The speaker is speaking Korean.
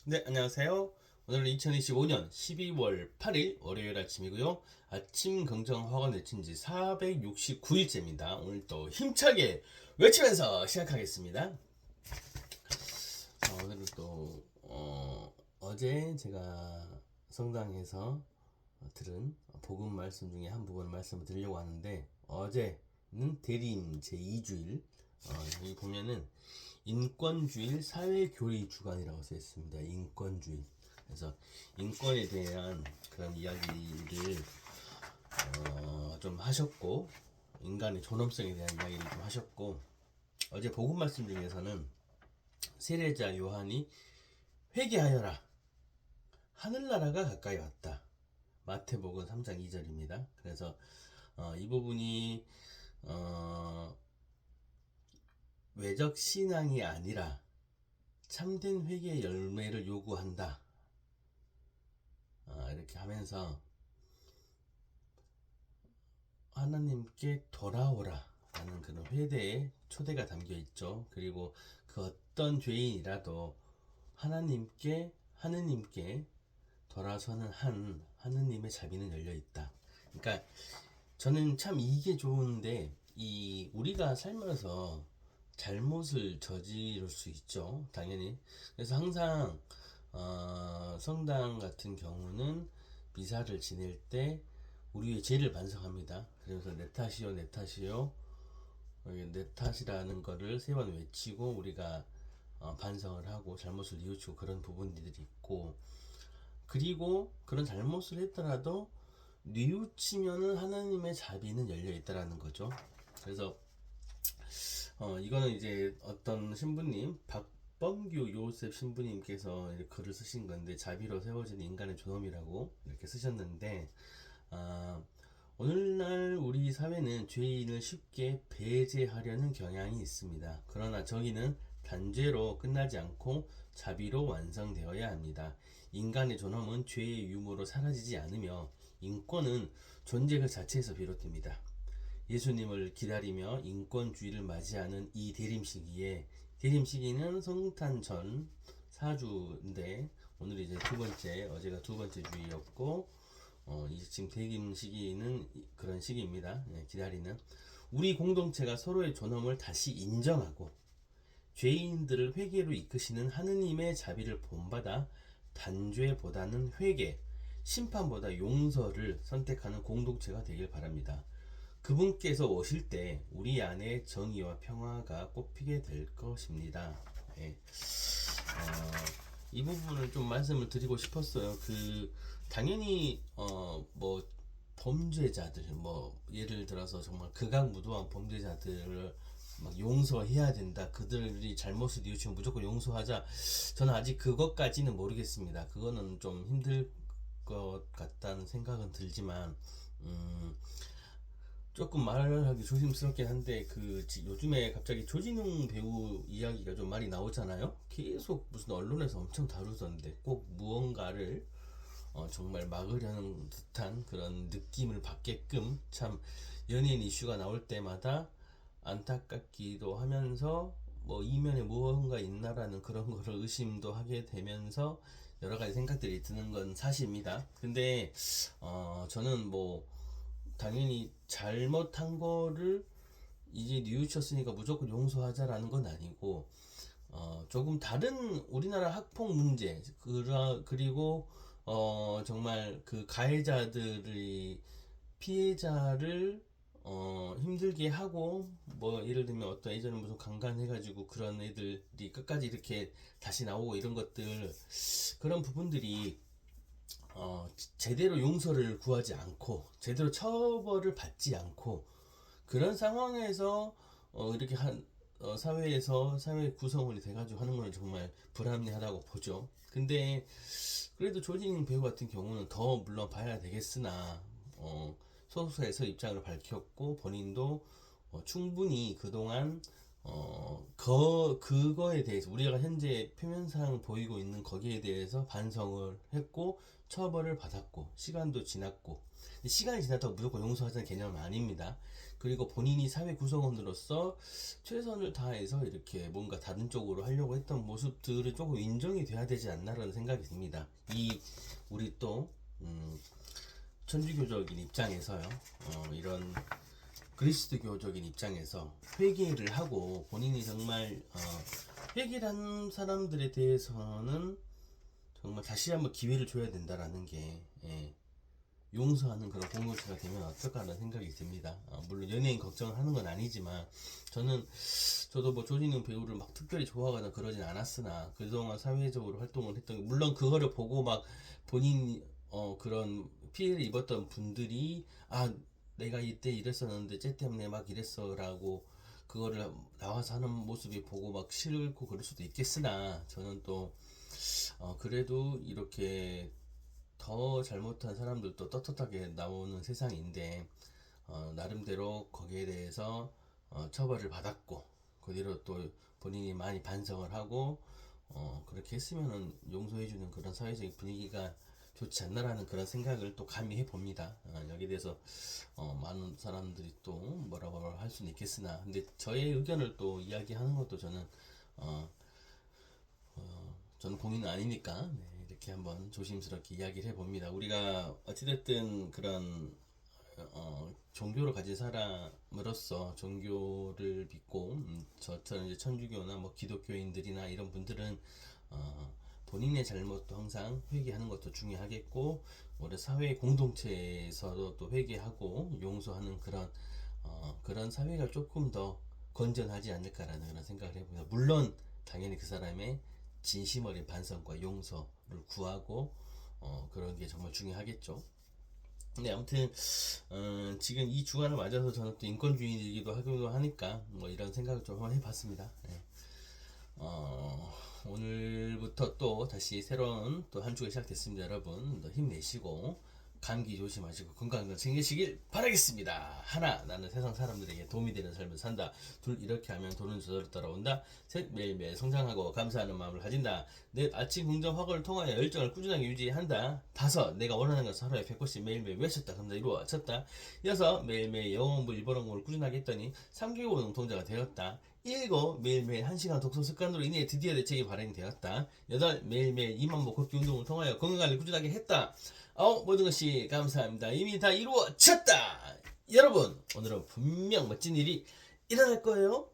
네, 안녕하세요. 오늘은 2025년 12월 8일 월요일 아침이고요. 아침 긍정 화가 내친 지 469일째입니다. 오늘 또 힘차게 외치면서 시작하겠습니다. 오늘은 또 어제 제가 성당에서 들은 복음 말씀 중에 한 부분 말씀을 드리려고 하는데, 어제는 대림 제2주일, 여기 보면은 인권주의 사회교리 주간이라고 써 있습니다. 인권주의. 그래서 인권에 대한 그런 이야기를 좀 하셨고, 인간의 존엄성에 대한 이야기를 좀 하셨고, 어제 복음 말씀 중에서는 세례자 요한이 회개하여라, 하늘나라가 가까이 왔다, 마태복음 3장 2절입니다. 그래서 이 부분이 외적 신앙이 아니라 참된 회개의 열매를 요구한다, 이렇게 하면서 하나님께 돌아오라 라는 그런 회대의 초대가 담겨 있죠. 그리고 그 어떤 죄인이라도 하느님께 돌아서는 한 하느님의 자비는 열려 있다. 그러니까 저는 참 이게 좋은데, 이 우리가 살면서 잘못을 저지를 수 있죠, 당연히. 그래서 항상 성당 같은 경우는 미사를 지낼 때 우리의 죄를 반성합니다. 그래서 내 탓이요, 내 탓이요, 내 탓이라는 거를 세 번 외치고 우리가 반성을 하고 잘못을 뉘우치고 그런 부분들이 있고, 그리고 그런 잘못을 했더라도 뉘우치면은 하나님의 자비는 열려 있다라는 거죠. 그래서 이거는 이제 어떤 신부님, 박범규 요셉 신부님께서 글을 쓰신 건데, 자비로 세워진 인간의 존엄이라고 이렇게 쓰셨는데, 아, 오늘날 우리 사회는 죄인을 쉽게 배제하려는 경향이 있습니다. 그러나 정의는 단죄로 끝나지 않고 자비로 완성되어야 합니다. 인간의 존엄은 죄의 유무로 사라지지 않으며 인권은 존재 그 자체에서 비롯됩니다. 예수님을 기다리며 인권주의를 맞이하는 이 대림시기에, 대림시기는 성탄 전 4주인데 오늘 이제 두 번째, 어제가 두 번째 주일이었고, 이제 지금 대림 시기는 그런 시기입니다. 기다리는 우리 공동체가 서로의 존엄을 다시 인정하고 죄인들을 회개로 이끄시는 하느님의 자비를 본받아 단죄보다는 회개, 심판보다 용서를 선택하는 공동체가 되길 바랍니다. 그분께서 오실 때 우리 안에 정의와 평화가 꽃피게 될 것입니다. 네. 이 부분을 좀 말씀을 드리고 싶었어요. 당연히 뭐 범죄자들, 뭐 예를 들어서 정말 극악무도한 범죄자들을 막 용서해야 된다, 그들이 잘못을 뉘우치면 무조건 용서하자, 저는 아직 그것까지는 모르겠습니다. 그거는 좀 힘들 것 같다는 생각은 들지만, 조금 말을 하기 조심스럽긴 한데, 요즘에 갑자기 조진웅 배우 이야기가 좀 많이 나오잖아요. 계속 무슨 언론에서 엄청 다루던데, 꼭 무언가를 정말 막으려는 듯한 그런 느낌을 받게끔, 참 연예인 이슈가 나올 때마다 안타깝기도 하면서 뭐 이면에 무언가 있나라는 그런 거를 의심도 하게 되면서 여러 가지 생각들이 드는 건 사실입니다. 근데 저는 뭐 당연히 잘못한 거를 이제 뉘우쳤으니까 무조건 용서하자라는 건 아니고, 조금 다른 우리나라 학폭 문제, 그리고 정말 그 가해자들이 피해자를 힘들게 하고, 뭐 예를 들면 어떤 예전에 무슨 강간 해가지고 그런 애들이 끝까지 이렇게 다시 나오고 이런 것들, 그런 부분들이 제대로 용서를 구하지 않고 제대로 처벌을 받지 않고, 그런 상황에서 이렇게 사회에서 사회 구성원이 돼가지고 하는 건 정말 불합리하다고 보죠. 근데 그래도 조진 배우 같은 경우는 더 물론 봐야 되겠으나, 소속사에서 입장을 밝혔고 본인도 충분히 그동안 그거에 대해서 우리가 현재 표면상 보이고 있는 거기에 대해서 반성을 했고 처벌을 받았고 시간도 지났고, 시간이 지났다고 무조건 용서하자는 개념은 아닙니다. 그리고 본인이 사회 구성원으로서 최선을 다해서 이렇게 뭔가 다른 쪽으로 하려고 했던 모습들을 조금 인정이 돼야 되지 않나라는 생각이 듭니다. 우리 또 천주교적인 입장에서요, 이런 그리스도교적인 입장에서 회개를 하고 본인이 정말 회개를 한 사람들에 대해서는 정말 다시 한번 기회를 줘야 된다라는 게, 용서하는 그런 공동체가 되면 어떨까라는 생각이 듭니다. 물론 연예인 걱정을 하는 건 아니지만 저도 뭐 조진웅 배우를 막 특별히 좋아하거나 그러진 않았으나 그동안 사회적으로 활동을 했던, 물론 그거를 보고 막 본인 그런 피해를 입었던 분들이 내가 이때 이랬었는데 쟤 때문에 막 이랬어라고 그거를 나와서 하는 모습이 보고 막 싫고 그럴 수도 있겠으나, 저는 또 그래도 이렇게 더 잘못한 사람들도 떳떳하게 나오는 세상인데, 나름대로 거기에 대해서 처벌을 받았고 그 뒤로 또 본인이 많이 반성을 하고 그렇게 했으면은 용서해주는 그런 사회적인 분위기가 좋지 않나라는 그런 생각을 또 감히 해봅니다. 여기에 대해서 많은 사람들이 또 뭐라고 할 수는 있겠으나, 근데 저의 의견을 또 이야기하는 것도 저는 공인은 아니니까, 이렇게 한번 조심스럽게 이야기를 해봅니다. 우리가 어찌됐든 그런 종교를 가진 사람으로서 종교를 믿고 저처럼 이제 천주교나 뭐 기독교인들이나 이런 분들은 본인의 잘못도 항상 회개하는 것도 중요하겠고, 우리 사회 공동체에서도 또 회개하고 용서하는 그런 사회가 조금 더 건전하지 않을까라는 그런 생각을 해봅니다. 물론 당연히 그 사람의 진심 어린 반성과 용서를 구하고 그런 게 정말 중요하겠죠. 근데 아무튼 지금 이 주간을 맞아서 저는 또 인권주의이기도 하기도 하니까 뭐 이런 생각을 좀 한번 해봤습니다. 오늘부터 또 다시 새로운 또 한 주가 시작됐습니다. 여러분 힘내시고 감기 조심하시고 건강 챙기시길 바라겠습니다. 하나, 나는 세상 사람들에게 도움이 되는 삶을 산다. 둘, 이렇게 하면 돈은 저절로 따라온다. 셋, 매일매일 성장하고 감사하는 마음을 가진다. 넷, 아침 긍정 화고를 통하여 열정을 꾸준하게 유지한다. 다섯, 내가 원하는 것을 하루에 100번씩 매일매일 외쳤다. 그럼 다 이루어졌다. 여섯, 매일매일 영어 공부, 일본어 공부를 꾸준하게 했더니 3개월 운동자가 되었다. 일곱, 매일매일 1시간 독서 습관으로 인해 드디어 내 책이 발행이 되었다. 여덟, 매일매일 2만보 걷기 운동을 통하여 건강관리를 꾸준하게 했다. 모든 것이 감사합니다. 이미 다 이루어졌다. 여러분, 오늘은 분명 멋진 일이 일어날 거예요.